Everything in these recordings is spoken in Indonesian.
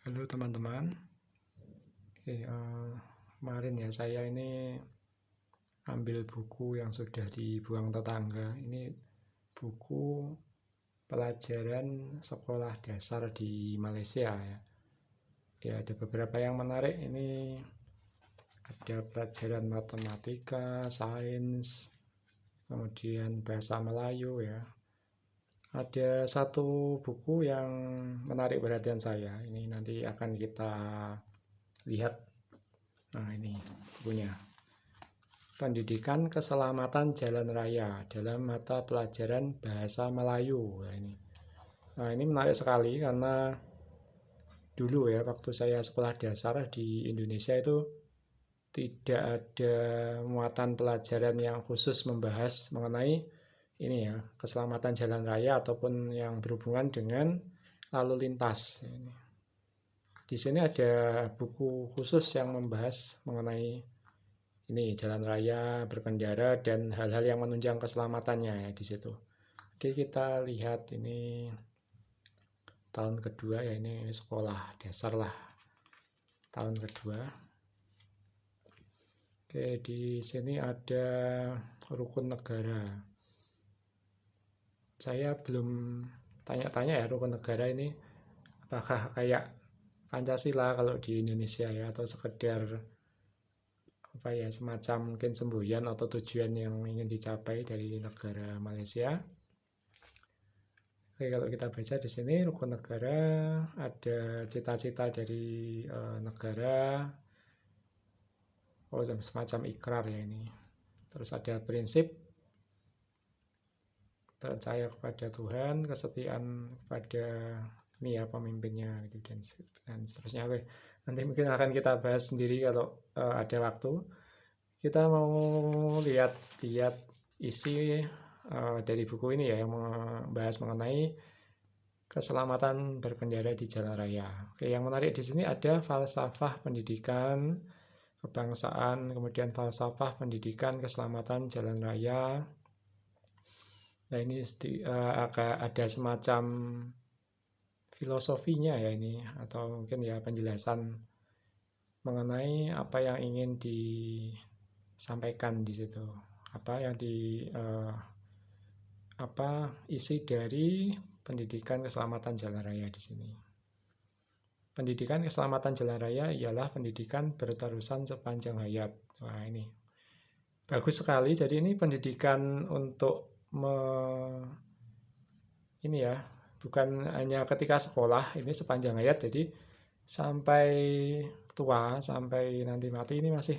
Halo teman-teman. Kemarin ya saya ini ambil buku yang sudah dibuang tetangga. Ini buku pelajaran sekolah dasar di Malaysia ya. Ya ada beberapa yang menarik. Ini ada pelajaran matematika, sains, kemudian bahasa Melayu ya. Ada satu buku yang menarik perhatian saya. Ini nanti akan kita lihat. Nah, ini bukunya. Pendidikan Keselamatan Jalan Raya dalam mata pelajaran Bahasa Melayu. Nah, ini menarik sekali karena dulu ya waktu saya sekolah dasar di Indonesia itu tidak ada muatan pelajaran yang khusus membahas mengenai ini ya, keselamatan jalan raya ataupun yang berhubungan dengan lalu lintas. Di sini ada buku khusus yang membahas mengenai ini jalan raya, berkendara dan hal-hal yang menunjang keselamatannya ya di situ. Oke, kita lihat ini tahun kedua ya, ini sekolah dasar lah tahun kedua. Oke, di sini ada rukun negara. Saya belum tanya-tanya ya rukun negara ini apakah kayak Pancasila kalau di Indonesia ya, atau sekedar apa ya, semacam mungkin semboyan atau tujuan yang ingin dicapai dari negara Malaysia. Oke, kalau kita baca di sini rukun negara ada cita-cita dari negara, semacam ikrar ya ini. Terus ada prinsip percaya kepada Tuhan, kesetiaan kepada ini ya pemimpinnya gitu, dan seterusnya. Oke, nanti mungkin akan kita bahas sendiri kalau ada waktu. Kita mau lihat isi dari buku ini ya, yang membahas mengenai keselamatan berkendara di jalan raya. Oke, yang menarik di sini ada falsafah pendidikan kebangsaan, kemudian falsafah pendidikan keselamatan jalan raya. Nah, ini agak ada semacam filosofinya ya ini, atau mungkin ya penjelasan mengenai apa yang ingin disampaikan di situ, apa yang apa isi dari pendidikan keselamatan jalan raya di sini. Pendidikan keselamatan jalan raya ialah pendidikan berterusan sepanjang hayat. Wah, ini bagus sekali. Jadi ini pendidikan untuk ini ya, bukan hanya ketika sekolah, ini sepanjang hayat. Jadi sampai tua, sampai nanti mati ini masih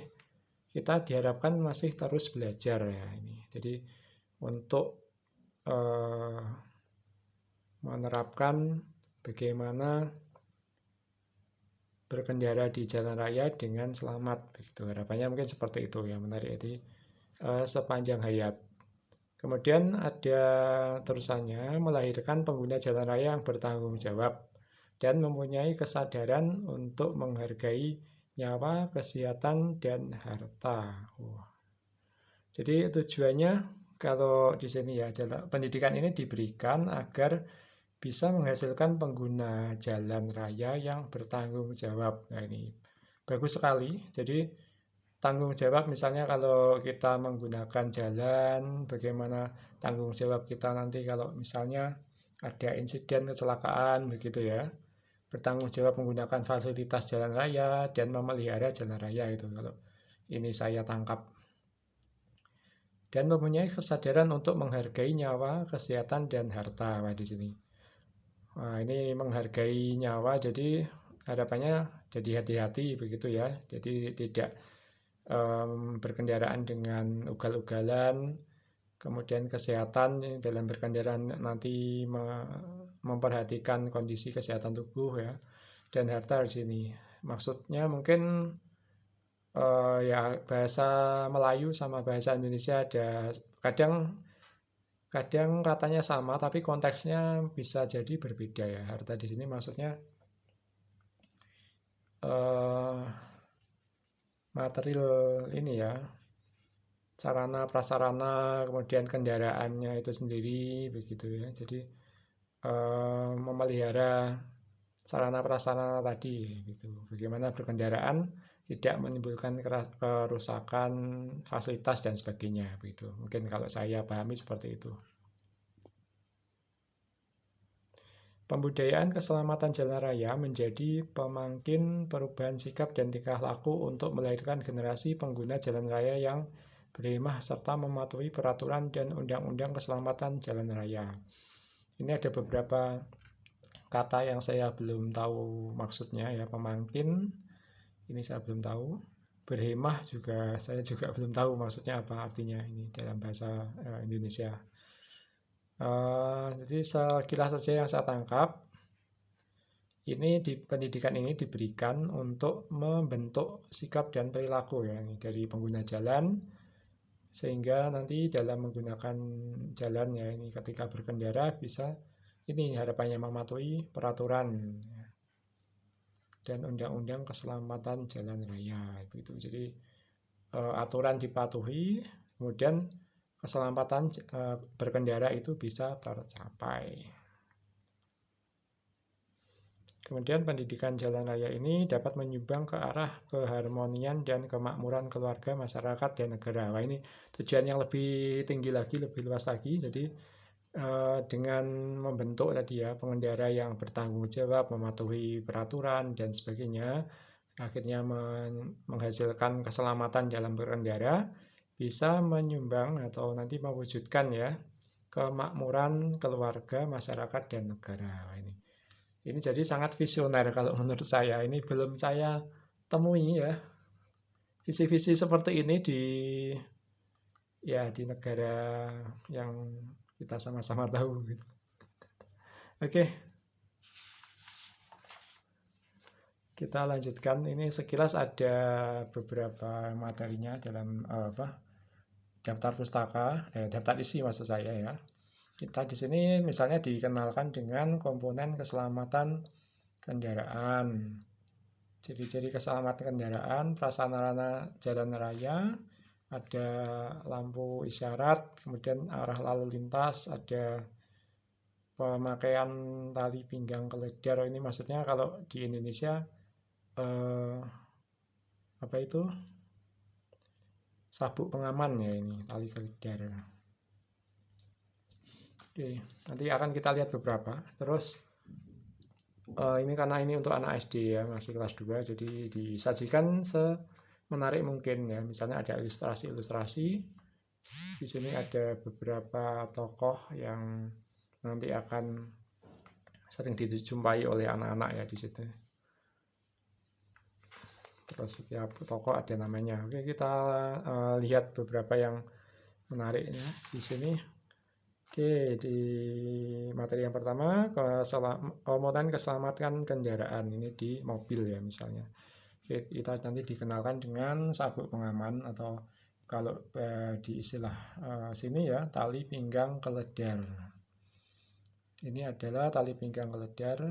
kita diharapkan masih terus belajar ya ini. Jadi untuk menerapkan bagaimana berkendara di jalan raya dengan selamat begitu. Harapannya mungkin seperti itu ya, menarik. Jadi sepanjang hayat. Kemudian ada terusannya, melahirkan pengguna jalan raya yang bertanggung jawab dan mempunyai kesadaran untuk menghargai nyawa, kesehatan, dan harta. Jadi tujuannya kalau di sini ya, pendidikan ini diberikan agar bisa menghasilkan pengguna jalan raya yang bertanggung jawab. Nah, ini bagus sekali. Jadi tanggung jawab misalnya kalau kita menggunakan jalan, bagaimana tanggung jawab kita nanti kalau misalnya ada insiden kecelakaan begitu ya. Bertanggung jawab menggunakan fasilitas jalan raya dan memelihara jalan raya itu kalau ini saya tangkap. Dan mempunyai kesadaran untuk menghargai nyawa, kesehatan, dan harta. Wah, di sini. Wah, ini menghargai nyawa, jadi harapannya jadi hati-hati begitu ya. Jadi tidak berkendaraan dengan ugal-ugalan. Kemudian kesehatan dalam berkendaraan nanti memperhatikan kondisi kesehatan tubuh ya. Dan harta di sini. Maksudnya mungkin ya bahasa Melayu sama bahasa Indonesia ada kadang katanya sama tapi konteksnya bisa jadi berbeda ya. Harta di sini maksudnya material ini ya, sarana prasarana, kemudian kendaraannya itu sendiri begitu ya. Jadi memelihara sarana prasarana tadi gitu. Bagaimana berkendaraan tidak menimbulkan kerusakan fasilitas dan sebagainya begitu. Mungkin kalau saya pahami seperti itu. Pembudayaan keselamatan jalan raya menjadi pemangkin perubahan sikap dan tingkah laku untuk melahirkan generasi pengguna jalan raya yang berhikmah serta mematuhi peraturan dan undang-undang keselamatan jalan raya. Ini ada beberapa kata yang saya belum tahu maksudnya ya, pemangkin ini saya belum tahu, berhikmah juga saya juga belum tahu maksudnya apa artinya ini dalam bahasa Indonesia. Jadi sekilas saja yang saya tangkap, ini di pendidikan ini diberikan untuk membentuk sikap dan perilaku ya ini dari pengguna jalan, sehingga nanti dalam menggunakan jalan ya ini ketika berkendara bisa ini harapannya mematuhi peraturan dan undang-undang keselamatan jalan raya begitu. Jadi aturan dipatuhi, kemudian keselamatan berkendara itu bisa tercapai. Kemudian pendidikan jalan raya ini dapat menyumbang ke arah keharmonian dan kemakmuran keluarga, masyarakat, dan negara. Wah, ini tujuan yang lebih tinggi lagi, lebih luas lagi. Jadi dengan membentuk tadi ya pengendara yang bertanggung jawab, mematuhi peraturan dan sebagainya, akhirnya menghasilkan keselamatan dalam berkendara, bisa menyumbang atau nanti mewujudkan ya kemakmuran keluarga, masyarakat, dan negara. Ini jadi sangat visioner kalau menurut saya. Ini belum saya temui ya visi-visi seperti ini di negara yang kita sama-sama tahu gitu. Oke. Kita lanjutkan. Ini sekilas ada beberapa materinya dalam daftar pustaka, daftar isi maksud saya ya. Kita di sini misalnya dikenalkan dengan komponen keselamatan kendaraan. Ciri-ciri keselamatan kendaraan, prasarana jalan raya, ada lampu isyarat, kemudian arah lalu lintas, ada pemakaian tali pinggang keledar. Ini maksudnya kalau di Indonesia apa itu? Sabuk pengaman ya ini, tali keledar. Oke, nanti akan kita lihat beberapa. Terus ini karena ini untuk anak SD ya, masih kelas 2, jadi disajikan semenarik mungkin ya. Misalnya ada ilustrasi-ilustrasi. Di sini ada beberapa tokoh yang nanti akan sering dijumpai oleh anak-anak ya di situ. Terus setiap tokoh ada namanya. Oke, kita lihat beberapa yang menarik ya di sini. Oke, di materi yang pertama, komponen keselamatan kendaraan. Ini di mobil ya misalnya. Oke, kita nanti dikenalkan dengan sabuk pengaman atau kalau di istilah sini ya, tali pinggang keledar. Ini adalah tali pinggang keledar.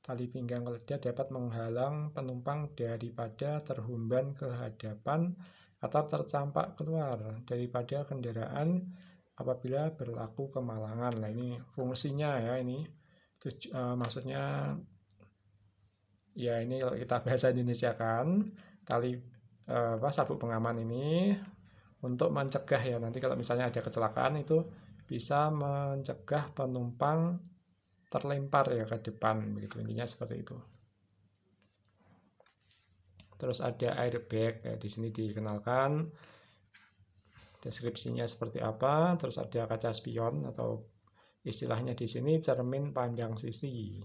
Tali pinggang keledar dapat menghalang penumpang daripada terhumban ke hadapan atau tercampak keluar daripada kendaraan apabila berlaku kemalangan. Nah, ini fungsinya ya ini maksudnya ya ini kalau kita bahasa Indonesia kan tali sabuk pengaman ini untuk mencegah ya nanti kalau misalnya ada kecelakaan itu bisa mencegah penumpang terlempar ya ke depan begitu, intinya seperti itu. Terus ada airbag ya, di sini dikenalkan deskripsinya seperti apa. Terus ada kaca spion atau istilahnya di sini cermin pandang sisi.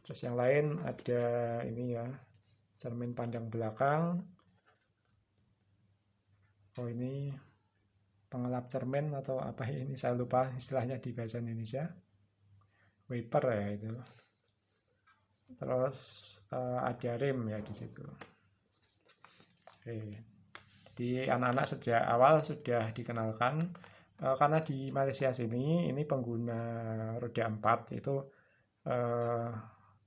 Terus yang lain ada ini ya, cermin pandang belakang. Oh, ini pengelap cermin atau apa ini saya lupa istilahnya di bahasa Indonesia. Wiper ya itu. Terus ada rem ya di situ. Oke. Di anak-anak sejak awal sudah dikenalkan karena di Malaysia sini ini pengguna roda 4 itu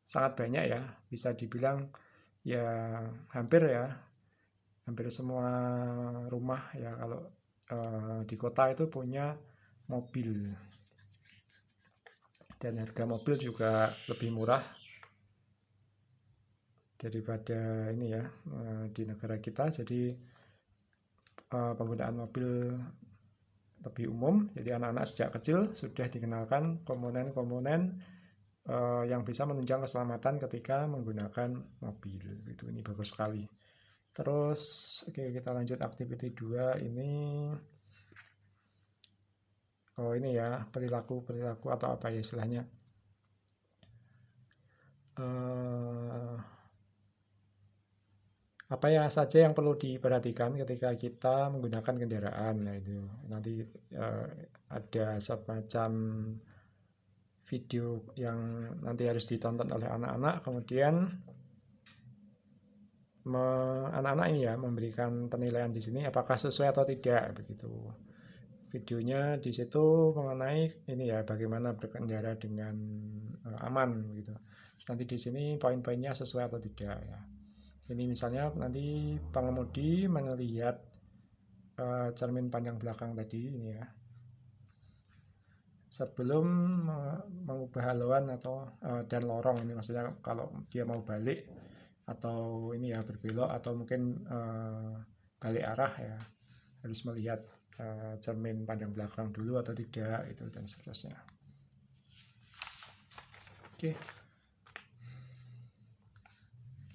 sangat banyak ya, bisa dibilang ya hampir semua rumah ya kalau di kota itu punya mobil. dan harga mobil juga lebih murah daripada ini ya di negara kita. Jadi penggunaan mobil lebih umum, jadi anak-anak sejak kecil sudah dikenalkan komponen-komponen yang bisa menunjang keselamatan ketika menggunakan mobil. Itu ini bagus sekali. Terus oke, kita lanjut activity 2 ini. Oh ini ya, perilaku atau apa ya istilahnya. Apa ya saja yang perlu diperhatikan ketika kita menggunakan kendaraan. Nah itu nanti ada semacam video yang nanti harus ditonton oleh anak-anak, kemudian anak-anak ini ya memberikan penilaian di sini apakah sesuai atau tidak begitu. Videonya di situ mengenai ini ya bagaimana berkendara dengan aman gitu. Terus nanti di sini poin-poinnya sesuai atau tidak ya. Ini misalnya nanti pengemudi melihat cermin pandang belakang tadi ini ya. Sebelum mengubah haluan atau dan lorong, ini maksudnya kalau dia mau balik atau ini ya berbelok atau mungkin balik arah ya, harus melihat cermin pandang belakang dulu atau tidak itu dan seterusnya. Oke.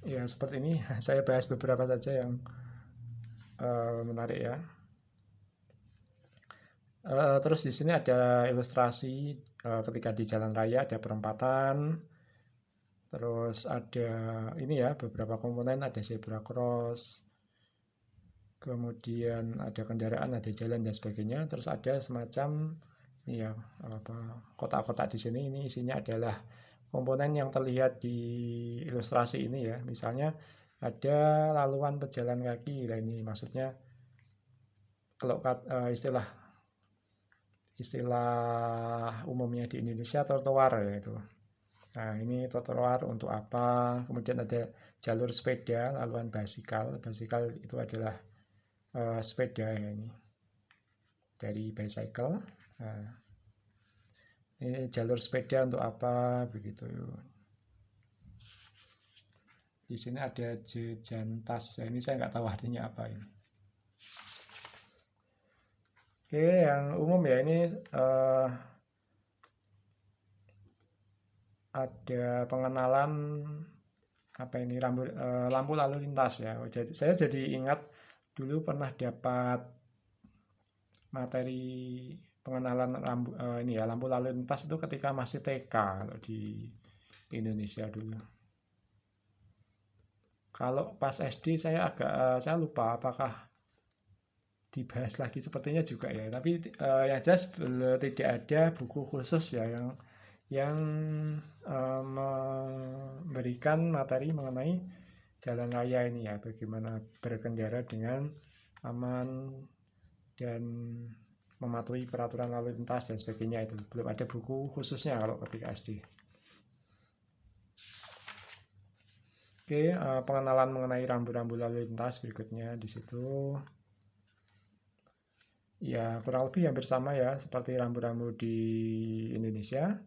Ya seperti ini saya bahas beberapa saja yang menarik ya. Terus di sini ada ilustrasi ketika di jalan raya ada perempatan, terus ada ini ya beberapa komponen, ada zebra cross, kemudian ada kendaraan, ada jalan dan sebagainya. Terus ada semacam ini ya kotak-kotak di sini, ini isinya adalah komponen yang terlihat di ilustrasi ini ya. Misalnya ada laluan pejalan kaki, nah ini maksudnya kalau istilah umumnya di Indonesia trotoar ya itu. Nah ini trotoar untuk apa? Kemudian ada jalur sepeda, laluan basikal. Basikal itu adalah sepeda ya ini dari bicycle. Nah, ini jalur sepeda untuk apa begitu. Di sini ada jejantas. Ya, ini saya nggak tahu artinya apa ini. Oke, yang umum ya ini ada pengenalan apa ini lampu lalu lintas ya. Saya jadi ingat dulu pernah dapat materi pengenalan lampu lalu lintas itu ketika masih TK kalau di Indonesia dulu. Kalau pas SD saya lupa apakah dibahas lagi, sepertinya juga ya, tapi yang jelas tidak ada buku khusus ya yang memberikan materi mengenai jalan raya ini ya, bagaimana berkendara dengan aman dan mematuhi peraturan lalu lintas dan sebagainya. Itu belum ada buku khususnya kalau ketika SD. Oke, pengenalan mengenai rambu-rambu lalu lintas berikutnya di situ. Ya kurang lebih hampir sama ya seperti rambu-rambu di Indonesia.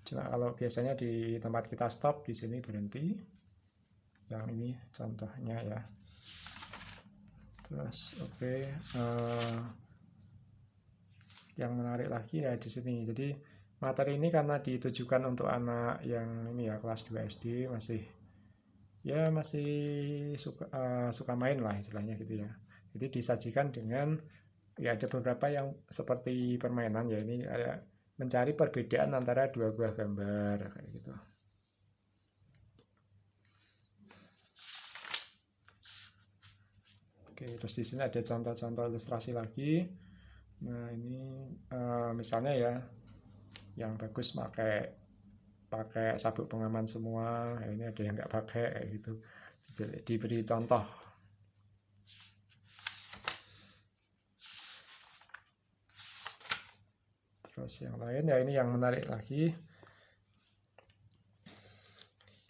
Cuma kalau biasanya di tempat kita stop, di sini berhenti. Yang ini contohnya ya. Terus oke, yang menarik lagi ya di sini. Jadi materi ini karena ditujukan untuk anak yang ini ya kelas 2 SD masih suka main lah istilahnya gitu ya. Jadi disajikan dengan ya ada beberapa yang seperti permainan ya, ini ada mencari perbedaan antara dua buah gambar kayak gitu. Oke, terus di sini ada contoh-contoh ilustrasi lagi. Nah ini misalnya ya yang bagus pakai sabuk pengaman semua. Ya, ini ada yang nggak pakai kayak gitu. Jadi, diberi contoh. Terus yang lain ya ini yang menarik lagi.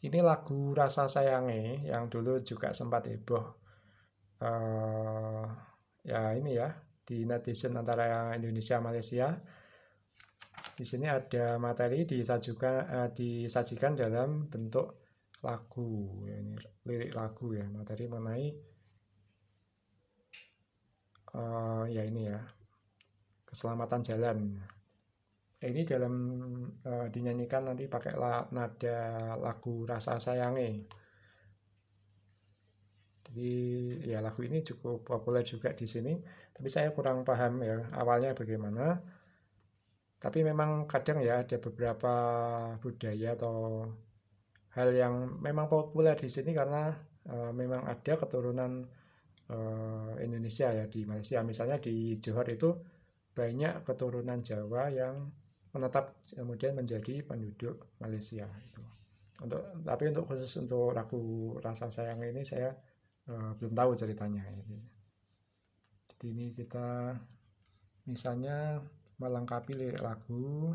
Ini lagu Rasa Sayange yang dulu juga sempat heboh. Ya ini ya di netizen antara Indonesia Malaysia. Di sini ada materi disajikan dalam bentuk lagu. Ya, ini lirik lagu ya, materi mengenai ya ini ya, keselamatan jalan. Ini dalam dinyanyikan nanti pakai nada lagu Rasa Sayange. Jadi ya lagu ini cukup populer juga di sini, tapi saya kurang paham ya awalnya bagaimana. Tapi memang kadang ya ada beberapa budaya atau hal yang memang populer di sini karena memang ada keturunan Indonesia ya di Malaysia. Misalnya di Johor itu banyak keturunan Jawa yang menetap kemudian menjadi penduduk Malaysia. Tapi untuk khusus untuk lagu Rasa Sayang ini saya belum tahu ceritanya. Jadi ini kita misalnya melengkapi lirik lagu.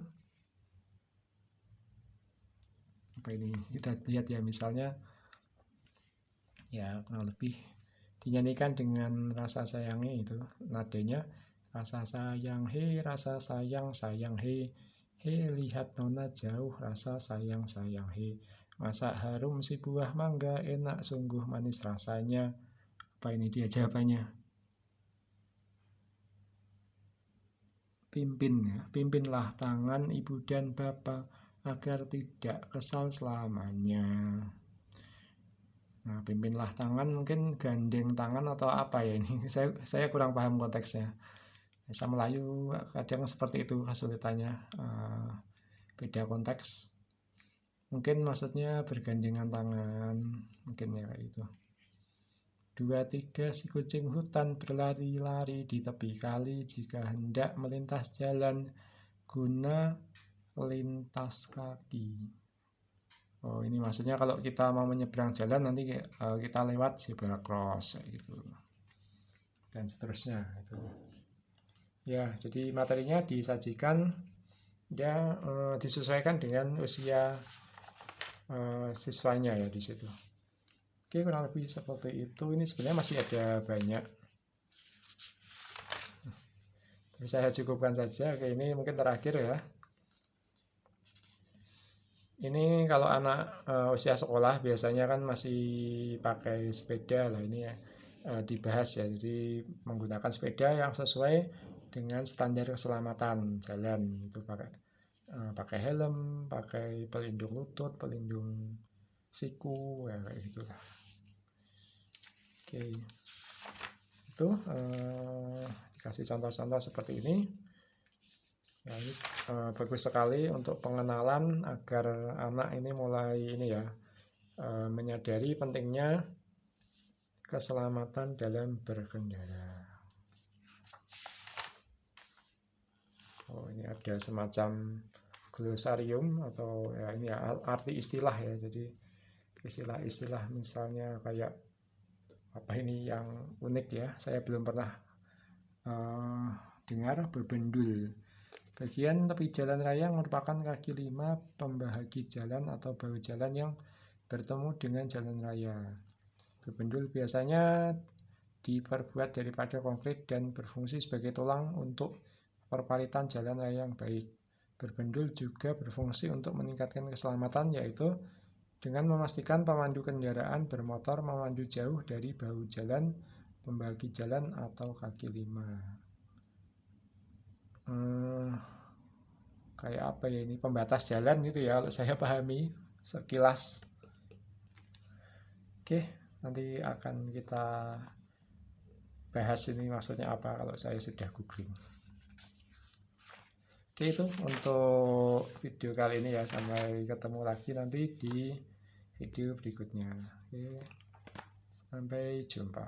Apa ini? Kita lihat ya, misalnya ya kurang lebih dinyanyikan dengan rasa sayangnya itu nadanya rasa sayang he, rasa sayang sayang he, he lihat nona jauh rasa sayang sayang he, masak harum si buah mangga enak sungguh manis rasanya. Apa ini dia jawabannya? Pimpin ya, pimpinlah tangan ibu dan bapak agar tidak kesal selamanya. Nah, pimpinlah tangan mungkin gandeng tangan atau apa ya ini? Saya kurang paham konteksnya. Bahasa Melayu kadang seperti itu kesulitannya. Beda konteks. Mungkin maksudnya bergandengan tangan, mungkin ya kayak gitu. 2, 3 si kucing hutan berlari-lari di tepi kali jika hendak melintas jalan guna lintas kaki. Oh, ini maksudnya kalau kita mau menyeberang jalan nanti kita lewat zebra cross gitu. Dan seterusnya gitu. Ya, jadi materinya disajikan ya disesuaikan dengan usia siswanya ya di situ. Oke, kurang lebih seperti itu. Ini sebenarnya masih ada banyak. Tapi saya cukupkan saja. Oke, ini mungkin terakhir ya. Ini kalau anak usia sekolah biasanya kan masih pakai sepeda lah, ini ya dibahas ya. Jadi menggunakan sepeda yang sesuai dengan standar keselamatan jalan, itu pakai helm, pakai pelindung lutut, pelindung siku ya kayak gitulah. Oke, itu dikasih contoh-contoh seperti ini. Ya, ini bagus sekali untuk pengenalan agar anak ini mulai ini ya menyadari pentingnya keselamatan dalam berkendara. Oh, ini ada semacam glosarium atau ya ini ya arti istilah ya. Jadi istilah-istilah misalnya kayak apa ini yang unik ya. Saya belum pernah dengar bebendul. Bagian tepi jalan raya merupakan kaki 5 pembahagi jalan atau bahu jalan yang bertemu dengan jalan raya. Bebendul biasanya diperbuat daripada konkrit dan berfungsi sebagai tulang untuk perpalitan jalan raya yang baik. Berbendul juga berfungsi untuk meningkatkan keselamatan, yaitu dengan memastikan pemandu kendaraan bermotor memandu jauh dari bahu jalan, pembagi jalan, atau kaki 5. Kayak apa ya ini, pembatas jalan gitu ya kalau saya pahami sekilas. Oke, nanti akan kita bahas ini maksudnya apa kalau saya sudah googling. Oke, itu untuk video kali ini ya. Sampai ketemu lagi nanti di video berikutnya. Oke, sampai jumpa.